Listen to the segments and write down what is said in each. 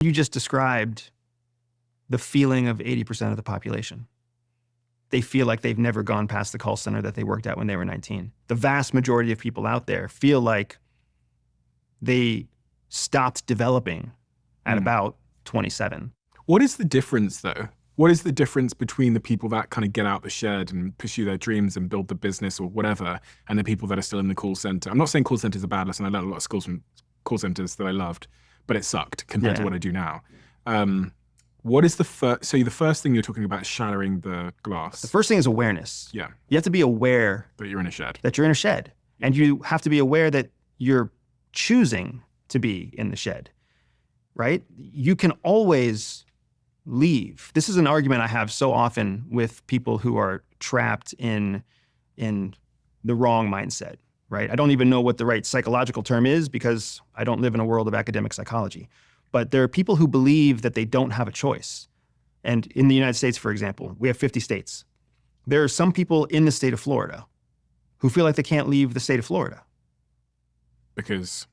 You just described the feeling of 80% of the population. They feel like they've never gone past the call center that they worked at when they were 19. The vast majority of people out there feel like they stopped developing at about 27. What is the difference, though? What is the difference between the people that kind of get out the shed and pursue their dreams and build the business or whatever, and the people that are still in the call center? I'm not saying call centers are bad. Listen, I learned a lot of skills from call centers that I loved, but it sucked compared to what I do now. What is the first? So the first thing you're talking about is shattering the glass. The first thing is awareness. Yeah. You have to be aware that you're in a shed. That you're in a shed. And you have to be aware that you're choosing to be in the shed, right? You can always leave. This is an argument I have so often with people who are trapped in the wrong mindset, right? I don't even know what the right psychological term is because I don't live in a world of academic psychology. But there are people who believe that they don't have a choice. And in the United States, for example, we have 50 states. There are some people in the state of Florida who feel like they can't leave the state of Florida. Because?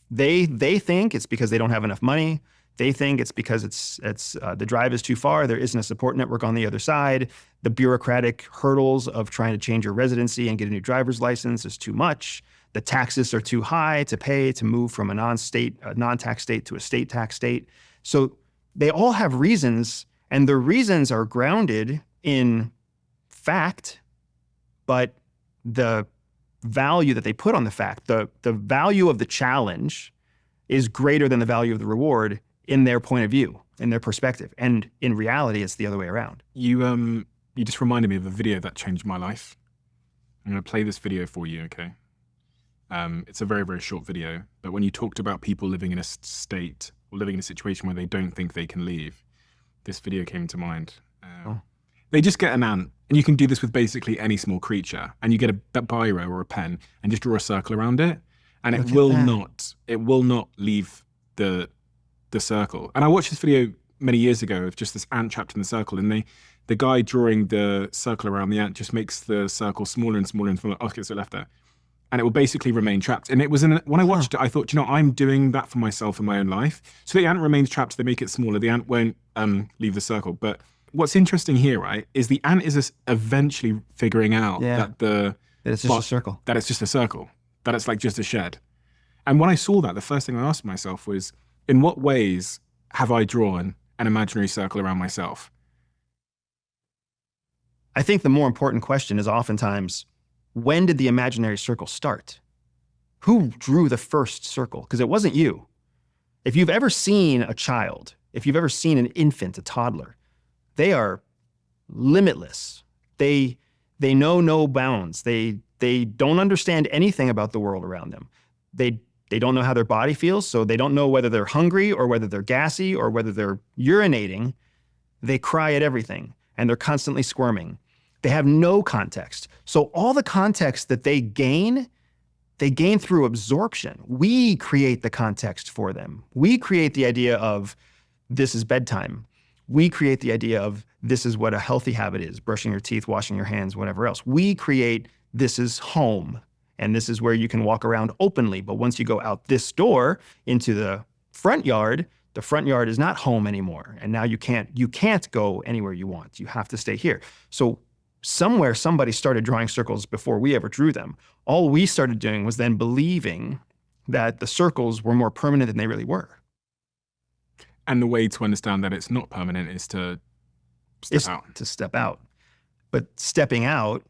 They think it's because they don't have enough money. They think it's because the drive is too far. There isn't a support network on the other side. The bureaucratic hurdles of trying to change your residency and get a new driver's license is too much. The taxes are too high to pay to move from a non-tax state to a state tax state. So they all have reasons, and the reasons are grounded in fact, but the value that they put on the fact, the value of the challenge is greater than the value of the reward in their point of view, in their perspective. And in reality, it's the other way around. You just reminded me of a video that changed my life. I'm gonna play this video for you, okay? It's a very, very short video, but when you talked about people living in a state or living in a situation where they don't think they can leave, this video came to mind. They just get an ant, and you can do this with basically any small creature, and you get a biro or a pen and just draw a circle around it, and it will not leave the circle. And I watched this video many years ago of just this ant trapped in the circle, and the guy drawing the circle around the ant just makes the circle smaller and smaller and smaller. Okay, so it left there. And it will basically remain trapped. And it was when I watched it, I thought, I'm doing that for myself in my own life. So the ant remains trapped, they make it smaller. The ant won't leave the circle. But what's interesting here, right, is the ant is eventually figuring out that it's just a circle. That it's just a circle. That it's like just a shed. And when I saw that, the first thing I asked myself was, in what ways have I drawn an imaginary circle around myself? I think the more important question is oftentimes, when did the imaginary circle start? Who drew the first circle? Because it wasn't you. If you've ever seen a child, if you've ever seen an infant, a toddler, they are limitless. They know no bounds. They don't understand anything about the world around them. They don't know how their body feels, so they don't know whether they're hungry or whether they're gassy or whether they're urinating. They cry at everything, and they're constantly squirming. They have no context. So all the context that they gain through absorption. We create the context for them. We create the idea of this is bedtime. We create the idea of this is what a healthy habit is, brushing your teeth, washing your hands, whatever else. We create this is home, and this is where you can walk around openly. But once you go out this door into the front yard is not home anymore. And now you can't go anywhere you want. You have to stay here. So somewhere somebody started drawing circles before we ever drew them. All we started doing was then believing that the circles were more permanent than they really were. And the way to understand that it's not permanent is to step out. But stepping out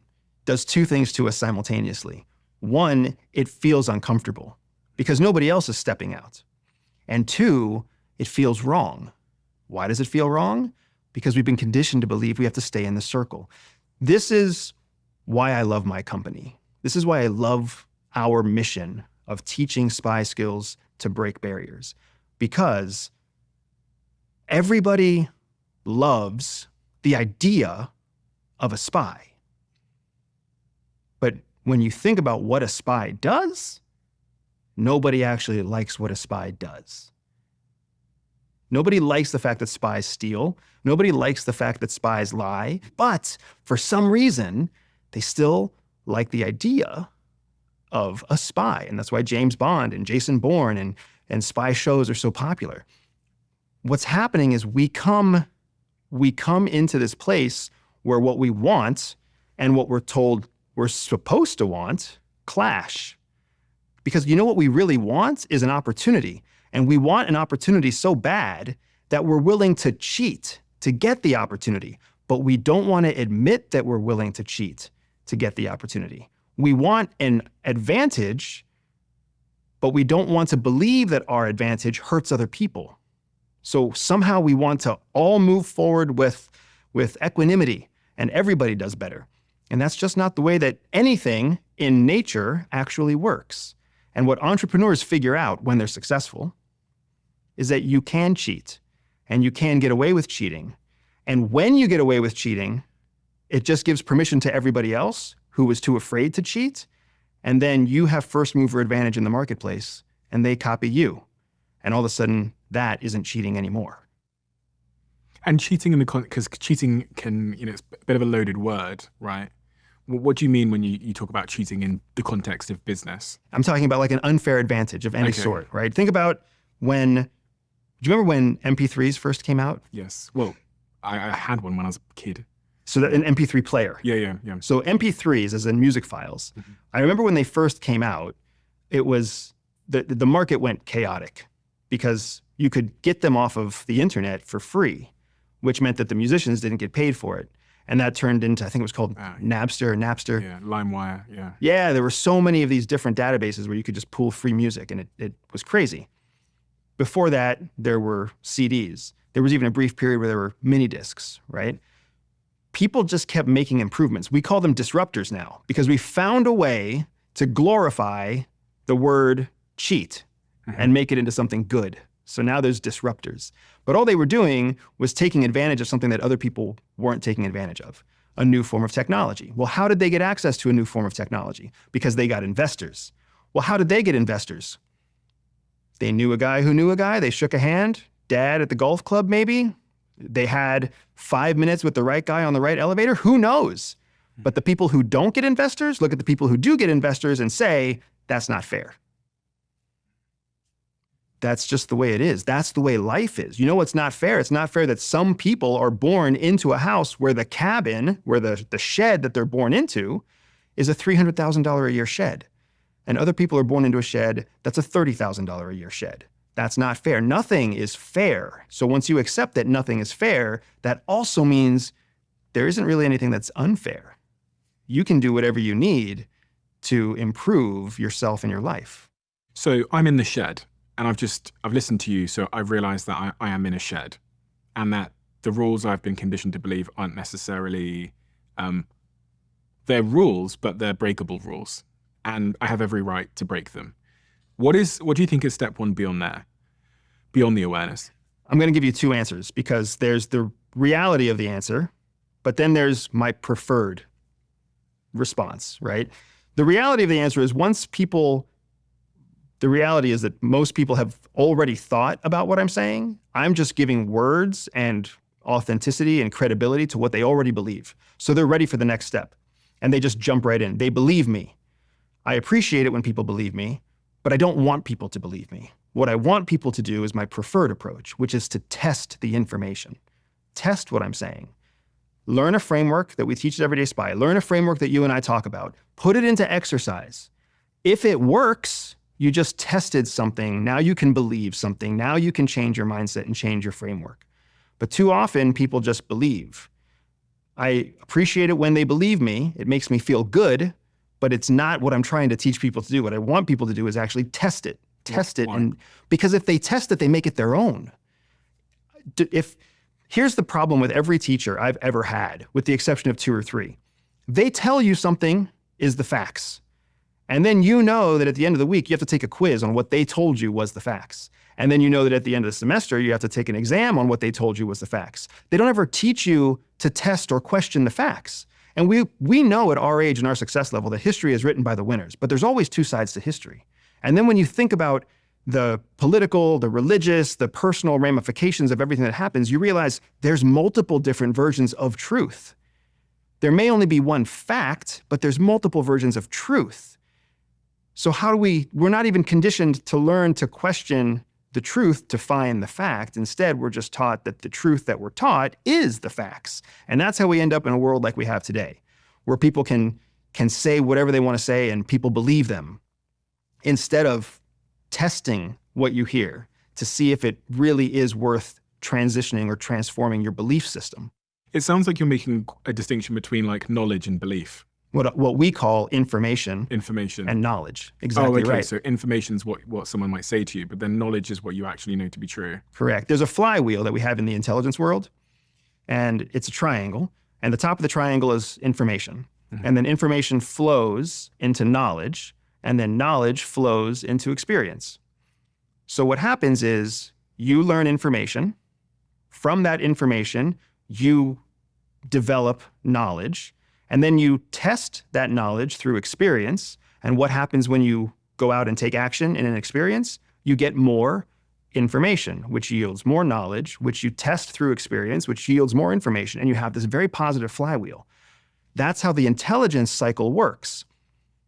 does two things to us simultaneously. One, it feels uncomfortable because nobody else is stepping out. And two, it feels wrong. Why does it feel wrong? Because we've been conditioned to believe we have to stay in the circle. This is why I love my company. This is why I love our mission of teaching spy skills to break barriers. Because everybody loves the idea of a spy. But when you think about what a spy does, nobody actually likes what a spy does. Nobody likes the fact that spies steal. Nobody likes the fact that spies lie. But for some reason, they still like the idea of a spy. And that's why James Bond and Jason Bourne and and spy shows are so popular. What's happening is we come into this place where what we want and what we're told we're supposed to want clash. Because you know what we really want is an opportunity. And we want an opportunity so bad that we're willing to cheat to get the opportunity. But we don't want to admit that we're willing to cheat to get the opportunity. We want an advantage, but we don't want to believe that our advantage hurts other people. So somehow we want to all move forward with equanimity, and everybody does better. And that's just not the way that anything in nature actually works. And what entrepreneurs figure out when they're successful is that you can cheat, and you can get away with cheating. And when you get away with cheating, it just gives permission to everybody else who was too afraid to cheat. And then you have first mover advantage in the marketplace, and they copy you. And all of a sudden, that isn't cheating anymore. And cheating because cheating can, it's a bit of a loaded word, right? What do you mean when you talk about cheating in the context of business? I'm talking about like an unfair advantage of any sort, right? Think about do you remember when MP3s first came out? Yes. Well, I had one when I was a kid. So an MP3 player. Yeah. So MP3s, as in music files. Mm-hmm. I remember when they first came out, it was, the market went chaotic because you could get them off of the internet for free, which meant that the musicians didn't get paid for it. And that turned into, I think it was called Napster. Yeah, LimeWire, yeah. Yeah, there were so many of these different databases where you could just pull free music, and it was crazy. Before that, there were CDs. There was even a brief period where there were mini discs, right? People just kept making improvements. We call them disruptors now because we found a way to glorify the word cheat and make it into something good. So now there's disruptors. But all they were doing was taking advantage of something that other people weren't taking advantage of, a new form of technology. Well, how did they get access to a new form of technology? Because they got investors. Well, how did they get investors? They knew a guy who knew a guy. They shook a hand. Dad at the golf club, maybe. They had 5 minutes with the right guy on the right elevator. Who knows? But the people who don't get investors look at the people who do get investors and say, that's not fair. That's just the way it is. That's the way life is. You know what's not fair? It's not fair that some people are born into a house where the cabin, where the shed that they're born into is a $300,000 a year shed. And other people are born into a shed that's a $30,000 a year shed. That's not fair. Nothing is fair. So once you accept that nothing is fair, that also means there isn't really anything that's unfair. You can do whatever you need to improve yourself and your life. So I'm in the shed. And I've listened to you, so I've realized that I am in a shed and that the rules I've been conditioned to believe aren't necessarily, they're rules, but they're breakable rules. And I have every right to break them. What do you think is step one beyond there, beyond the awareness? I'm going to give you two answers because there's the reality of the answer, but then there's my preferred response, right? The reality of the answer is the reality is that most people have already thought about what I'm saying. I'm just giving words and authenticity and credibility to what they already believe. So they're ready for the next step and they just jump right in. They believe me. I appreciate it when people believe me, but I don't want people to believe me. What I want people to do is my preferred approach, which is to test the information. Test what I'm saying. Learn a framework that we teach at Everyday Spy. Learn a framework that you and I talk about. Put it into exercise. If it works, you just tested something. Now you can believe something. Now you can change your mindset and change your framework. But too often, people just believe. I appreciate it when they believe me. It makes me feel good, but it's not what I'm trying to teach people to do. What I want people to do is actually test it. Test it. And because if they test it, they make it their own. Here's the problem with every teacher I've ever had, with the exception of 2 or 3. They tell you something is the facts. And then you know that at the end of the week, you have to take a quiz on what they told you was the facts. And then you know that at the end of the semester, you have to take an exam on what they told you was the facts. They don't ever teach you to test or question the facts. And we know at our age and our success level that history is written by the winners, but there's always two sides to history. And then when you think about the political, the religious, the personal ramifications of everything that happens, you realize there's multiple different versions of truth. There may only be one fact, but there's multiple versions of truth. So we're not even conditioned to learn to question the truth to find the fact. Instead, we're just taught that the truth that we're taught is the facts. And that's how we end up in a world like we have today, where people can say whatever they want to say and people believe them, instead of testing what you hear to see if it really is worth transitioning or transforming your belief system. It sounds like you're making a distinction between like knowledge and belief. What we call information and knowledge. Exactly right. So information's what someone might say to you, but then knowledge is what you actually know to be true. Correct. There's a flywheel that we have in the intelligence world, and it's a triangle, and the top of the triangle is information. Mm-hmm. And then information flows into knowledge, and then knowledge flows into experience. So what happens is you learn information. From that information, you develop knowledge. And then you test that knowledge through experience. And what happens when you go out and take action in an experience? You get more information, which yields more knowledge, which you test through experience, which yields more information. And you have this very positive flywheel. That's how the intelligence cycle works.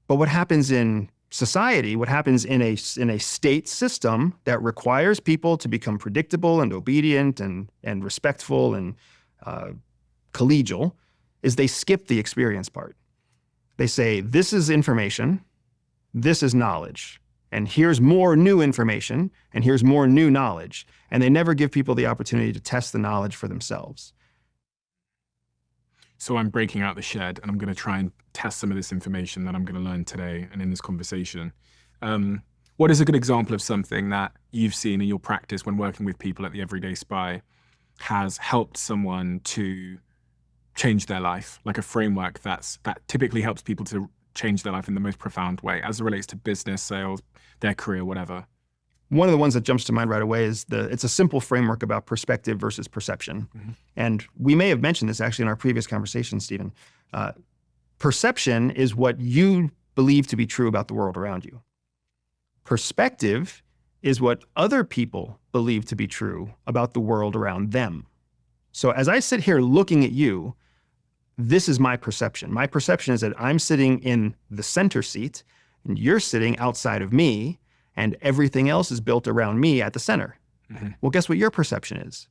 But what happens in society, what happens in a state system that requires people to become predictable and obedient and respectful and collegial, is they skip the experience part. They say, this is information, this is knowledge, and here's more new information, and here's more new knowledge. And they never give people the opportunity to test the knowledge for themselves. So I'm breaking out the shed, and I'm going to try and test some of this information that I'm going to learn today and in this conversation. What is a good example of something that you've seen in your practice when working with people at the Everyday Spy has helped someone to change their life, like a framework that typically helps people to change their life in the most profound way as it relates to business, sales, their career, whatever? One of the ones that jumps to mind right away is it's a simple framework about perspective versus perception. Mm-hmm. And we may have mentioned this actually in our previous conversation, Stephen. Perception is what you believe to be true about the world around you. Perspective is what other people believe to be true about the world around them. So as I sit here looking at you, this is my perception. My perception is that I'm sitting in the center seat and you're sitting outside of me, and everything else is built around me at the center. Mm-hmm. Well, guess what your perception is?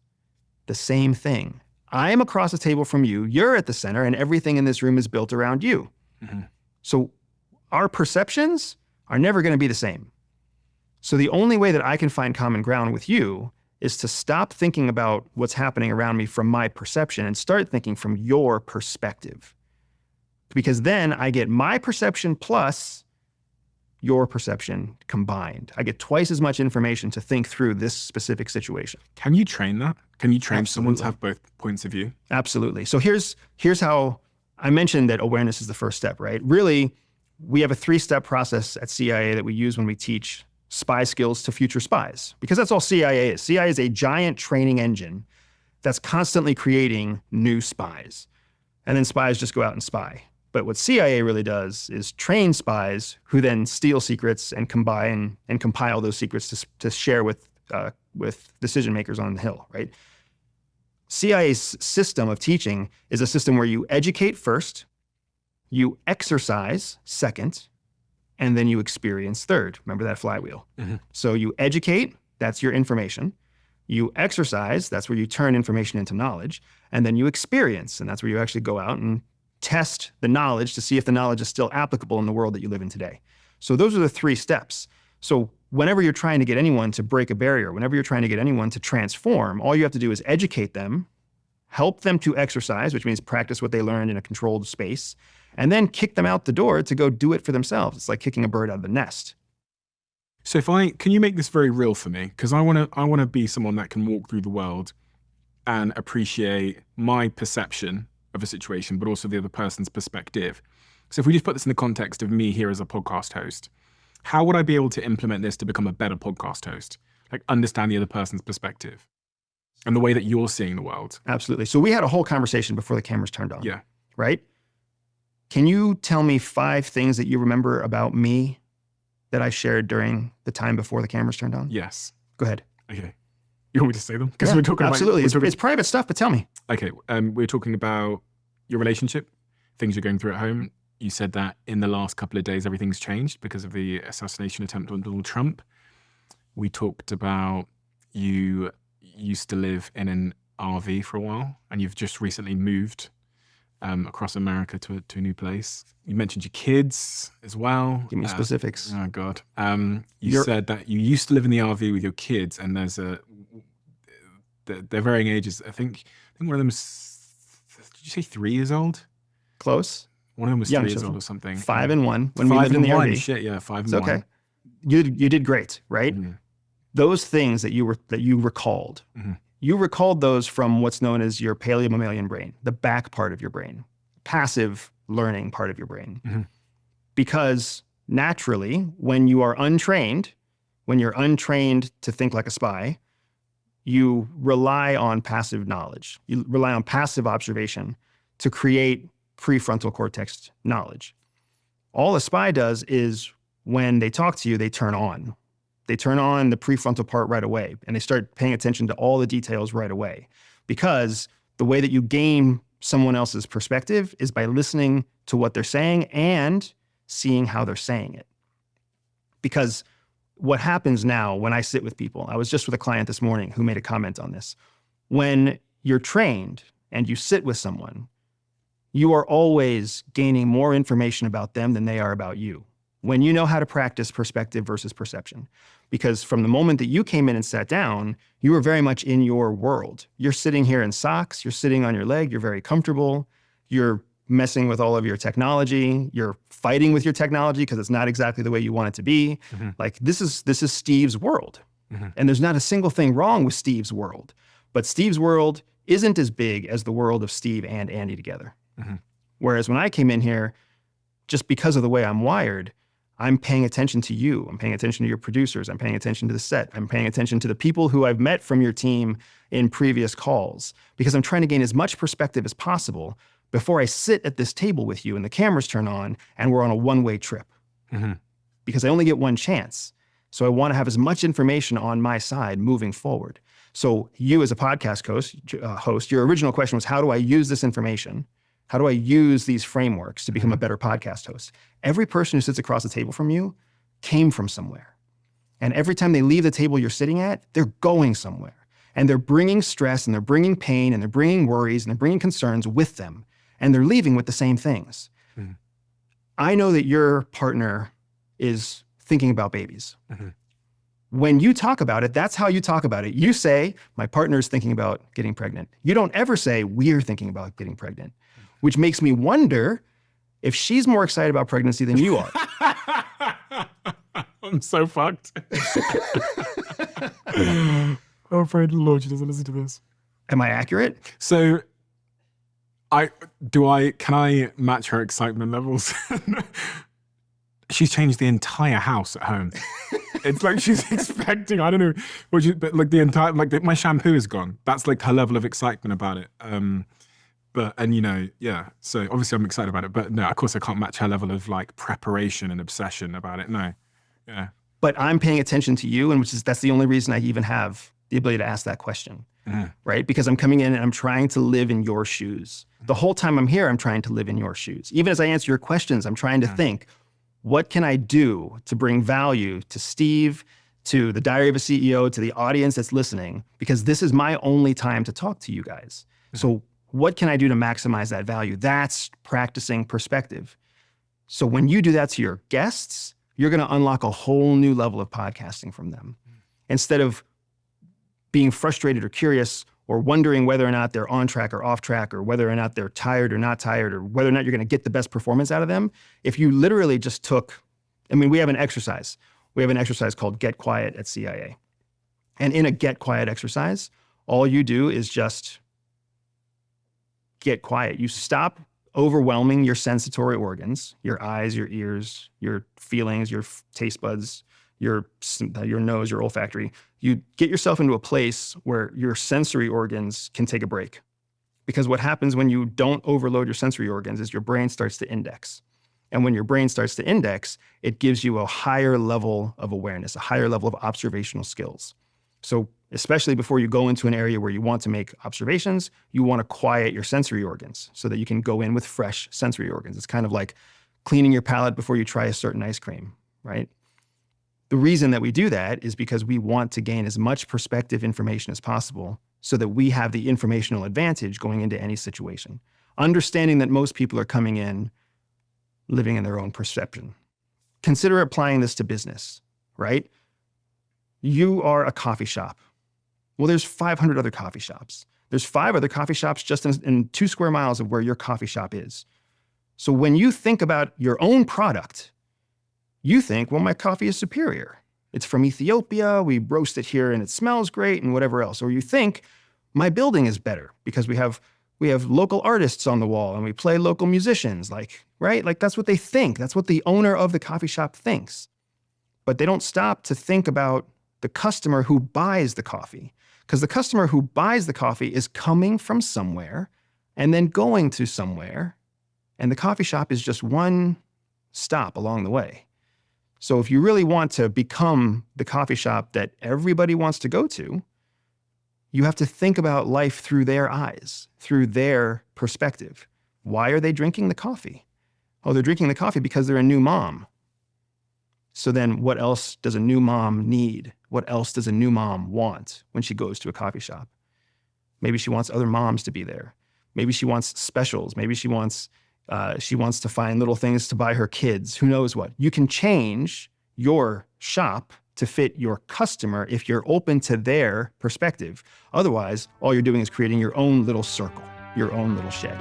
The same thing. I'm across the table from you, you're at the center, and everything in this room is built around you. Mm-hmm. So our perceptions are never going to be the same. So the only way that I can find common ground with you is to stop thinking about what's happening around me from my perception and start thinking from your perspective. Because then I get my perception plus your perception combined. I get twice as much information to think through this specific situation. Can you train that? Can you train Absolutely. someone to have both points of view? Absolutely. So here's how I mentioned that awareness is the first step, right? Really, we have a 3-step process at CIA that we use when we teach spy skills to future spies, because that's all CIA is. CIA is a giant training engine that's constantly creating new spies. And then spies just go out and spy. But what CIA really does is train spies who then steal secrets and combine and compile those secrets to share with decision makers on the Hill, right? CIA's system of teaching is a system where you educate first, you exercise second, and then you experience third. Remember that flywheel. Mm-hmm. So you educate, that's your information. You exercise, that's where you turn information into knowledge. And then you experience, and that's where you actually go out and test the knowledge to see if the knowledge is still applicable in the world that you live in today. So those are the 3 steps. So whenever you're trying to get anyone to break a barrier, whenever you're trying to get anyone to transform, all you have to do is educate them, help them to exercise, which means practice what they learned in a controlled space, and then kick them out the door to go do it for themselves. It's like kicking a bird out of the nest. So can you make this very real for me? Because I want to be someone that can walk through the world and appreciate my perception of a situation, but also the other person's perspective. So if we just put this in the context of me here as a podcast host, how would I be able to implement this to become a better podcast host? Like understand the other person's perspective and the way that you're seeing the world. Absolutely. So we had a whole conversation before the cameras turned on. Yeah. Right? Can you tell me 5 things that you remember about me that I shared during the time before the cameras turned on? Yes. Go ahead. Okay. You want me to say them? Because yeah, we're talking absolutely. about... It's private stuff, but tell me. Okay. We're talking about your relationship, things you're going through at home, you said that in the last couple of days, everything's changed because of the assassination attempt on Donald Trump. We talked about you used to live in an RV for a while, and you've just recently moved across America to a new place. You mentioned your kids as well. Give me specifics. Oh God. You said that you used to live in the RV with your kids, and they're varying ages. I think one of them is, did you say 3 years old? Close. One of them was Young 3 years children. old or something. 5 and 1 when 5 we lived in and the 1. RV. Shit, yeah, 5 It's and 1. okay. You did great, right? Mm-hmm. Those things that you recalled. Mm-hmm. You recalled those from what's known as your paleomammalian brain, the back part of your brain, passive learning part of your brain. Mm-hmm. Because naturally, when you're untrained to think like a spy, you rely on passive knowledge. You rely on passive observation to create prefrontal cortex knowledge. All a spy does is when they talk to you, they turn on. They turn on the prefrontal part right away, and they start paying attention to all the details right away. Because the way that you gain someone else's perspective is by listening to what they're saying and seeing how they're saying it. Because what happens now when I sit with people, I was just with a client this morning who made a comment on this. When you're trained and you sit with someone, you are always gaining more information about them than they are about you. When you know how to practice perspective versus perception. Because from the moment that you came in and sat down, you were very much in your world. You're sitting here in socks, you're sitting on your leg, you're very comfortable, you're messing with all of your technology, you're fighting with your technology because it's not exactly the way you want it to be. Mm-hmm. Like this is Steve's world. Mm-hmm. And there's not a single thing wrong with Steve's world. But Steve's world isn't as big as the world of Steve and Andy together. Mm-hmm. Whereas when I came in here, just because of the way I'm wired, I'm paying attention to you. I'm paying attention to your producers. I'm paying attention to the set. I'm paying attention to the people who I've met from your team in previous calls because I'm trying to gain as much perspective as possible before I sit at this table with you and the cameras turn on and we're on a one-way trip. Mm-hmm. Because I only get one chance. So I want to have as much information on my side moving forward. So you as a podcast host, your original question was, how do I use this information? How do I use these frameworks to become a better podcast host? Every person who sits across the table from you came from somewhere. And every time they leave the table you're sitting at, they're going somewhere. And they're bringing stress and they're bringing pain and they're bringing worries and they're bringing concerns with them. And they're leaving with the same things. Mm-hmm. I know that your partner is thinking about babies. Mm-hmm. When you talk about it, that's how you talk about it. You say, my partner is thinking about getting pregnant. You don't ever say, we're thinking about getting pregnant, which makes me wonder if she's more excited about pregnancy than you are. I'm so fucked. I'm afraid the Lord she doesn't listen to this. Am I accurate? So can I match her excitement levels? She's changed the entire house at home. It's like she's expecting, I don't know, but like the entire, my shampoo is gone. That's like her level of excitement about it. So obviously I'm excited about it, but no, of course I can't match her level of like preparation and obsession about it. No, yeah. But I'm paying attention to you, and that's the only reason I even have the ability to ask that question, right? Because I'm coming in and I'm trying to live in your shoes. The whole time I'm here, I'm trying to live in your shoes. Even as I answer your questions, I'm trying to think, what can I do to bring value to Steve, to the Diary of a CEO, to the audience that's listening? Because this is my only time to talk to you guys. So what can I do to maximize that value? That's practicing perspective. So when you do that to your guests, you're going to unlock a whole new level of podcasting from them. Instead of being frustrated or curious or wondering whether or not they're on track or off track or whether or not they're tired or not tired or whether or not you're going to get the best performance out of them, if you literally just we have an exercise. We have an exercise called Get Quiet at CIA. And in a Get Quiet exercise, all you do is just get quiet. You stop overwhelming your sensatory organs, your eyes, your ears, your feelings, your taste buds, your nose, your olfactory. You get yourself into a place where your sensory organs can take a break. Because what happens when you don't overload your sensory organs is your brain starts to index. And when your brain starts to index, it gives you a higher level of awareness, a higher level of observational skills. So especially before you go into an area where you want to make observations, you want to quiet your sensory organs so that you can go in with fresh sensory organs. It's kind of like cleaning your palate before you try a certain ice cream, right? The reason that we do that is because we want to gain as much perspective information as possible so that we have the informational advantage going into any situation. Understanding that most people are coming in living in their own perception. Consider applying this to business, right? You are a coffee shop. Well, there's 500 other coffee shops. There's 5 other coffee shops just in 2 square miles of where your coffee shop is. So when you think about your own product, you think, well, my coffee is superior. It's from Ethiopia, we roast it here and it smells great and whatever else. Or you think, my building is better because we have local artists on the wall and we play local musicians, right? Like that's what they think. That's what the owner of the coffee shop thinks. But they don't stop to think about the customer who buys the coffee. Because the customer who buys the coffee is coming from somewhere and then going to somewhere. And the coffee shop is just one stop along the way. So if you really want to become the coffee shop that everybody wants to go to, you have to think about life through their eyes, through their perspective. Why are they drinking the coffee? Oh, they're drinking the coffee because they're a new mom. So then what else does a new mom need? What else does a new mom want when she goes to a coffee shop? Maybe she wants other moms to be there. Maybe she wants specials. Maybe she wants to find little things to buy her kids. Who knows what? You can change your shop to fit your customer if you're open to their perspective. Otherwise, all you're doing is creating your own little circle, your own little shed.